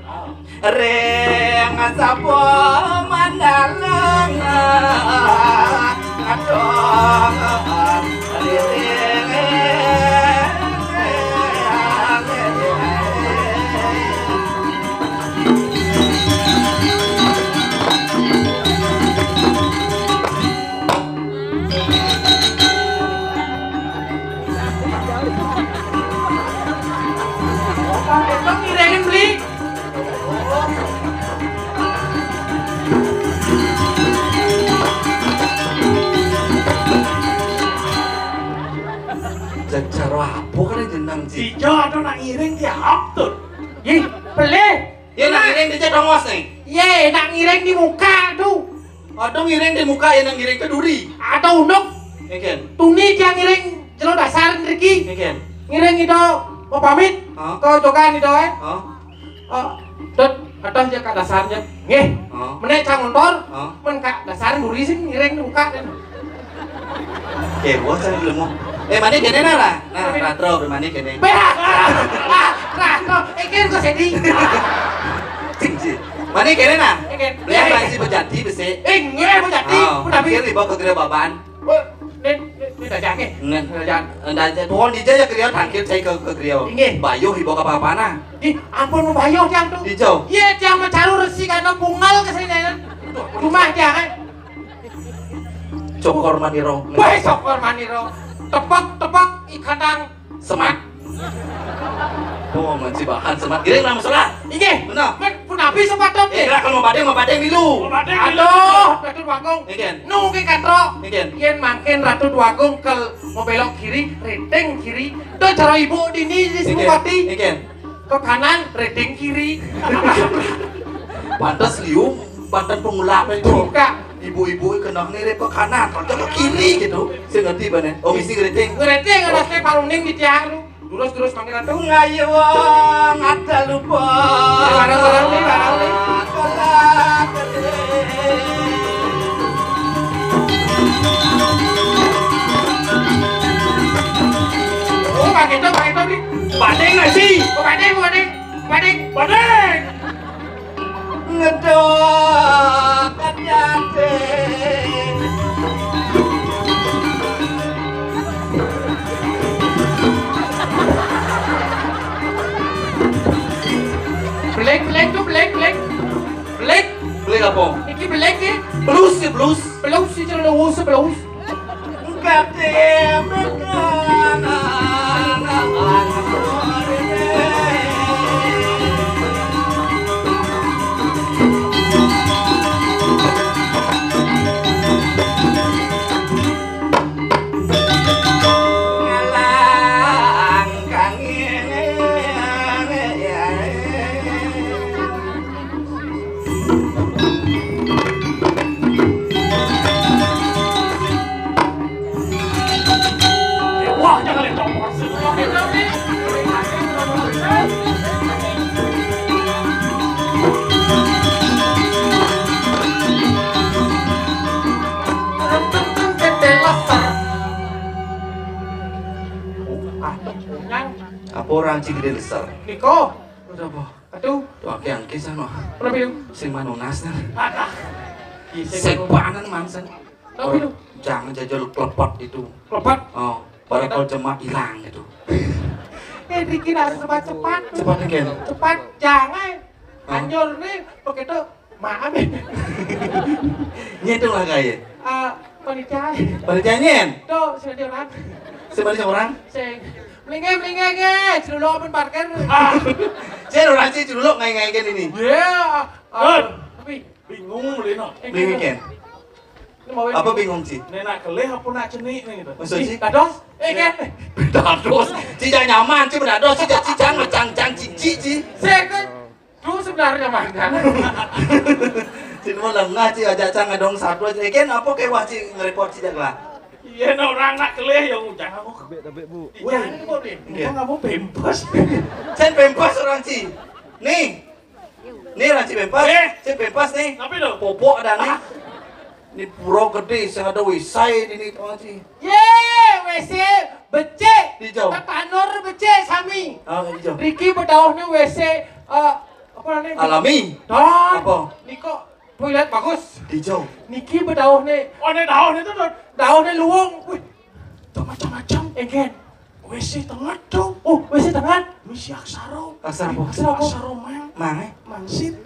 Reng asapo mandalang adong Bang irengin beli. Cara apa kan jenang si sih? Jo ada nak iring dia haptut. Ih, beli. Ya nak ngiring dia dongos nih. Ye, nak ngiring di muka tuh. Aduh ngiring di muka ya nang ngiring ke duri. Ada unduk. Eken, Tuni dia ngiring jelo dasar Riki. eken. Ngiring itu mau pamit. Hah? Kau jogan itu Oh, Dot, atas dia ke dasarnya. Nggih. oh, Menek cang motor. oh. Men ka dasar duri sih ngiring di muka. Oke, bos saya belum mau. Mana kene lah? Nah, ratro mana kene? Berak. Rah, ikan kok sedih. Cing sih. Mana kene nah? Ikan. Beli apa sih berjati besi? Nggih, mau jadi. Oh, Udah pikir dibawa ke gerai baban. Ini dah jangan. Ngen. Jangan. Dan pohon di jaya gerai tangkir saya ke gerai. Inggih. Bayu hibawa ke apa nah? Ih, ampun mau bayar jang tuh. Hijau. Iya, jang mencari resi karena bungal ke sini. Rumah jangan. Cokor maniro. Baik sokor maniro. Tepok ikan Semat. Oh, masih bahan semat. Giring lah masalah. Ini. Benar. Men pun habis sepatut nih. Gerak kalau mau badeng dulu. Aduh, Ratu Dwagung. Ikan. Nunggu katro. Ikan. Yen makin Ratu Dwagung ke mau belok kiri, redeng kiri. Tuh cara ibu dini di Singapati. Ikan. Ke kanan, redeng kiri. Pantas liu, pantan pemula apa itu? Buka. Ibu-ibu kena nirep ke kanan, kalau ke kiri gitu. Saya ngerti banget. Oh, mesti ngeriting. Redeng ada teh paruning di tiang lu. Terus panggil Ratu. Ngayewang ada lupa. Barang-barang nih. Oh, pakai itu nih. Badeng nggak sih? Oh, badeng. Ngedok kanyate. Belek. Beli apa? Iki belek nih. Blues sih blues. Belus sih celana belus. Kadem Wah, jangan lihat tombol. apa orang cigede besar? Niko. Udah apa? Aduh, Tuh aki sana. berapa yuk? Sing manonas nah. Sing Sepanan mangsan. Tapi lu Jangan jajal klepot itu. lepat. Oh, para kalau cema hilang gitu. Ricky harus cepat. Cepat kan? Cepat, jangan. Anjur nih, begitu maaf ya. Nyetung lah kaya. Panitia. Panitia nyen. Tuh, sudah dia orang. Sebenarnya orang. Sing. Melingge, celuluk open parkir. Saya orang sih dulu ngai-ngai kan ini. Ya. Tapi Bingung beli no. Bingung kan? Ini mau Apa bingung Ci? Ini nak kelih apa nak cenik nih gitu. Maksud Ci? Dados, kan? Bedados. Ci jangan nyaman Ci bedados Ci jangan ngecang-cang Ci. Saya kan dulu sebenarnya mana? Ci mau lengah Ci aja cang ngadong satu aja. Ken apa kayak wah Ci nge-report Ci jagla. Iya orang nak kelih yang jangan mau. Jangan ini mau deh. Kok nggak mau bebas? Sen pempas orang Ci. Nih orang Ci pempas. Ci pempas nih. Tapi lo Popok ada nih. Ini pura gede, saya ada wisai di ini orang Ci. Ye, WC becek. Hijau. Tanur becek sami. Ah, hijau. Riki bedauhnya WC apa namanya? Alami. Don. Apa? Niko toilet bagus. Hijau. Niki bedauhnya oh ini daun itu tuh daunnya luwung. Wih, macam-macam. engken. WC tengah tuh. Oh, WC tangan. Misi aksaro. Aksara apa? Aksaro Mang. mangsit.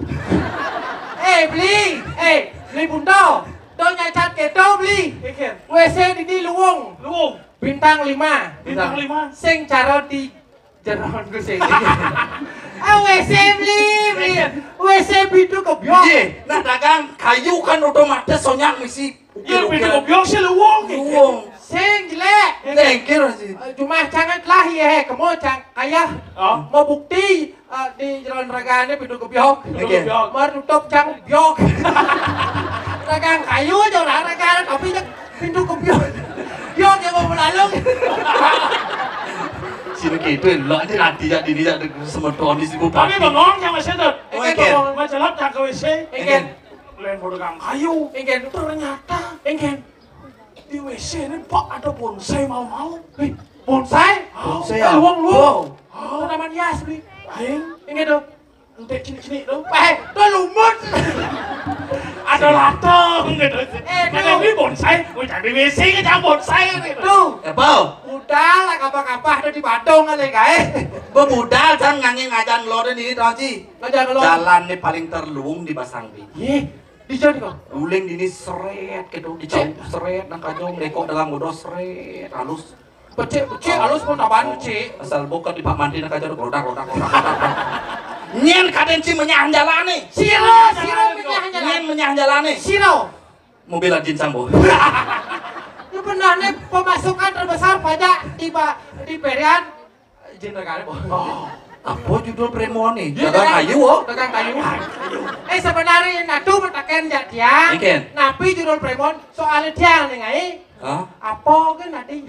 Beli bundau. Don nyacat keto beli. Ikan. WC di luwung. Luwung. Bintang 5. Bintang 5. Sing cara di jeron ku sing. WC beli. WC bidu kebyok. Iya, nah dagang kayu kan otomatis soalnya misi Iya pintu gobyok sih luwung. luwung. Sing jelek. Tengkir sih. Cuma jangan lah ya, kamu cang ayah Oh. mau bukti di jeron ragane bidu kebyok. Oke. Mar tutup cang byok. Ragang kayu aja orang ragang tapi pintu kebyok. Byok yang mau melalung. Sini gitu, lo aja nanti ya di dia semeton di situ. Tapi bengong yang masih tuh. Oh, ikan. Majalap tak ke WC. Engken, Lain pedagang kayu. engken, Ternyata engken. di WC ini pak ada bonsai mau-mau. Bonsai? Bonsai ya? Luwung. Oh, Tanaman hias beli. aing Engken tuh. entek cilik-cilik tuh. Tuh lumut. Ada lateng gitu. Tuh. Kalau ini bonsai, gue cari WC ke jangan bonsai gitu. Tuh. Apa? Udah lah kapah-kapah tuh di Bandung kali kae. Bebudal kan ngangin ngajan lo dan ini Tonci. Ngajak lo. Jalan nih paling terluung di Basangbi. Ye, di jauh kok. Uling di ini seret gitu, dicau seret nang kajong dekok dalam bodoh seret halus. Becek halus pun apaan becek. Asal buka di Pak Mandi nang kajong rodak. Nyen kadenci menyahan jalane. Siro menyah Nyen menyahan jalane. Siro. Mobil Jin Sambo. Ini benar nih pemasukan terbesar pajak di Perian. Izin rekan boh. Apa judul premo nih? Iya, Dagang kayu oh. Dagang kayu. Sebenarnya natu mentaken jak tiang. Iken. Napi judul premon soalnya tiang nih ngai. Hah? Apa kan nanti?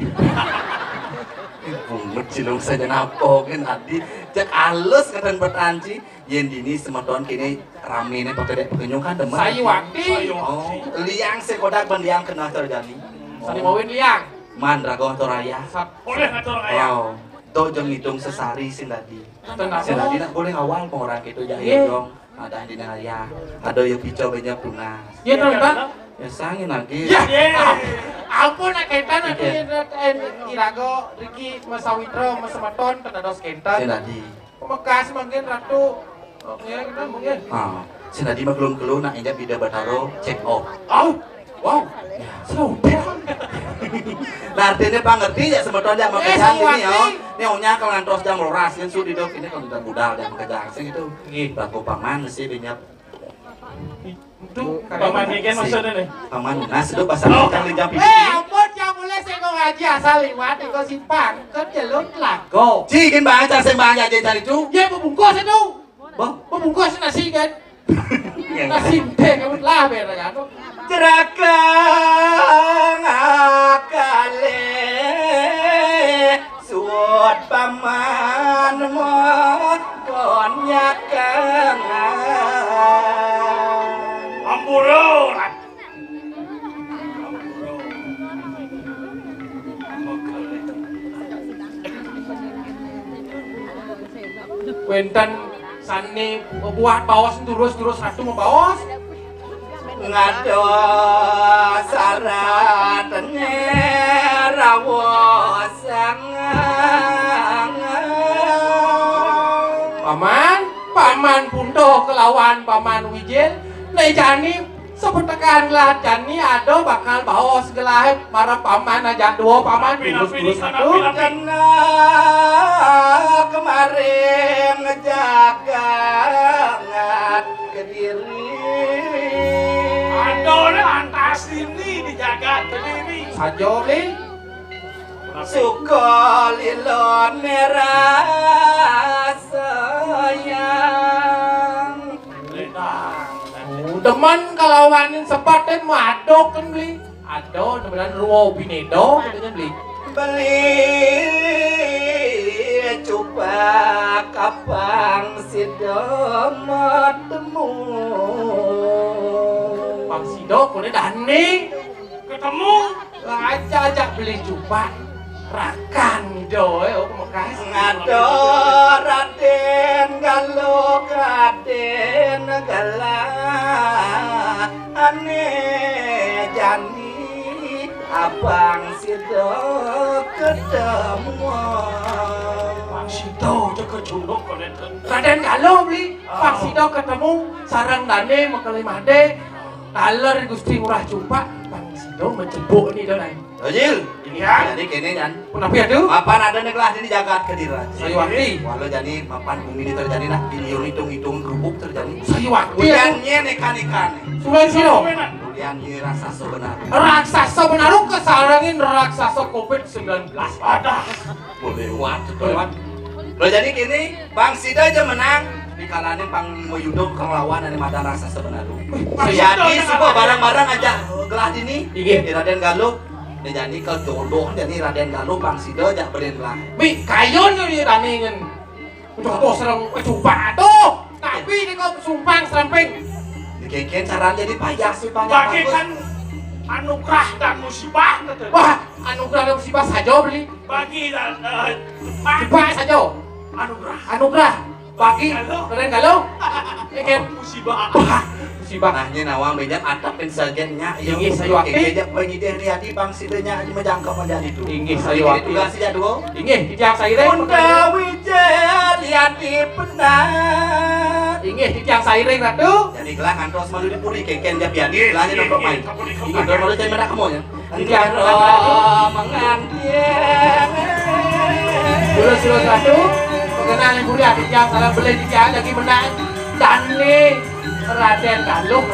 Bungut cilung saja napo kan adi. Jak alus katan bertanci. Yen dini semeton kini rame nih pakai dek pekenyung kan demen. Sayu wakti. Oh, liang sekodak bendiang kena terjadi. Sani mawin liang. Man dragon toraya. Boleh ngatur ayam. Oh, do jeng hitung sesari sindadi. Tenang. Sindadi nak boleh awal mau orang itu Iya. jahil dong. Ada di ya. Ada yang pico banyak tunas. Iya teman. Ya sangin lagi. Ya. Iya. Alpun nak kentan nanti Irago, Riki, Mas Sawitro, Mas Sematon, tenados kentan. Sindadi. Pemekas mungkin ratu. Oke, kita mungkin. Ah, sindadi mah belum keluar nak injak bida bataro check off. Oh, wow. Sudah. Nah artinya pak ngerti ya semeton jam Eh, makejang ini Sawati. ya. Ini ohnya kalau ngantos jam loras kan sudi dok ini kalau udah budal jam makejang sih gitu. Baku paman sih banyak. Tuh, Paman ikan maksudnya nih. Paman nas itu pasal kang linjam pipi. ampun ya boleh saya kau ngaji asal liwat di kau simpang. Kan jalur lago. Cikin bang aja sing bang aja cari itu. Ya membungkus itu. Bang, Membungkus nasi kan. Nasi teh kamu lah bener kan. Cerakang akale suot paman mo konyakan. Ampuro. Wenten sani buat bawas terus ratu mau bawas. Ngado saratnya rawasang. Paman Pundo kelawan Paman Wijil. Nih jani sepertekan lah jani ada bakal bawas gelah marah paman aja dua paman terus satu. Kena kemarin ngejaga ngat kediri. Aduh, antar asini dijaga sendiri. Sajo beli. Suka lilon merah sayang. Demen kalau wanin sepatnya madok kan beli. Ado, temenan ruwo binedo katanya beli. Beli coba kapang sidomot temu. Bang Sido kone dani. Ketemu. Ajak beli coba. Rakan doe oh pemekas. Ngado Raden Galuh Raden Galah ane jani abang sido ketemu. Bang Sido jaga junduk kalian. Raden Galuh beli. Bang Sido ketemu sarang dane mekeli made. Taler Gusti Ngurah Cumpa. Bang Sido menjebuk nih donai. Ojil, Iya. jadi kene kan. Kenapa ya tuh? Papan ada neglah di jagat kediran. Sayuwati. Walau jadi papan bumi ini terjadi nah, video hitung-hitung kerupuk terjadi. Sayuwati. Hujannya nekan-nekan. Sulan Sino. Hujannya rasa sebenar. Raksasa benaru kesarangin raksasa COVID-19. Ada. Boleh lewat, lewat. Lo jadi kini Bang Sida aja menang di kalanin Bang Moyudo kang lawan ane madan rasa sebenar. Jadi semua barang-barang aja gelah dini. Iya. Di Raden Galuh. Jadi kalau jodoh jadi Raden Galuh Bang Sida aja beren lah. Bi kayon ni daningin. Untuk tuh serang coba tuh. Tapi ini kau sumpang seramping. Dikeken cara jadi pajak sih banyak Bagikan anugerah dan musibah. Wah, anugerah dan musibah saja beli. Bagi dan Coba saja. anugerah. Anugerah bagi keren galau. Ikan Musibah. musibah. Nahnya nawang bejak atap pensagennya. Inggih, Sayuwati. Kejak pengideh lihat bang sidenya aja menjangkau menjadi itu. Inggih, Sayuwati. Tugas si jadwal. Inggih, titiang saire. Unda wijen lihat di penat. Inggih, titiang saire ratu. Jadi gelang ngantos malu di puri keken dia pian. Gelangnya nombok main. Inggih, malu cai menak kamu ya. Titiang mengantieng. Dulu ratu. Pengenalan kuliah titiang salah beli titiang lagi menang. Dan nih Raden Galuh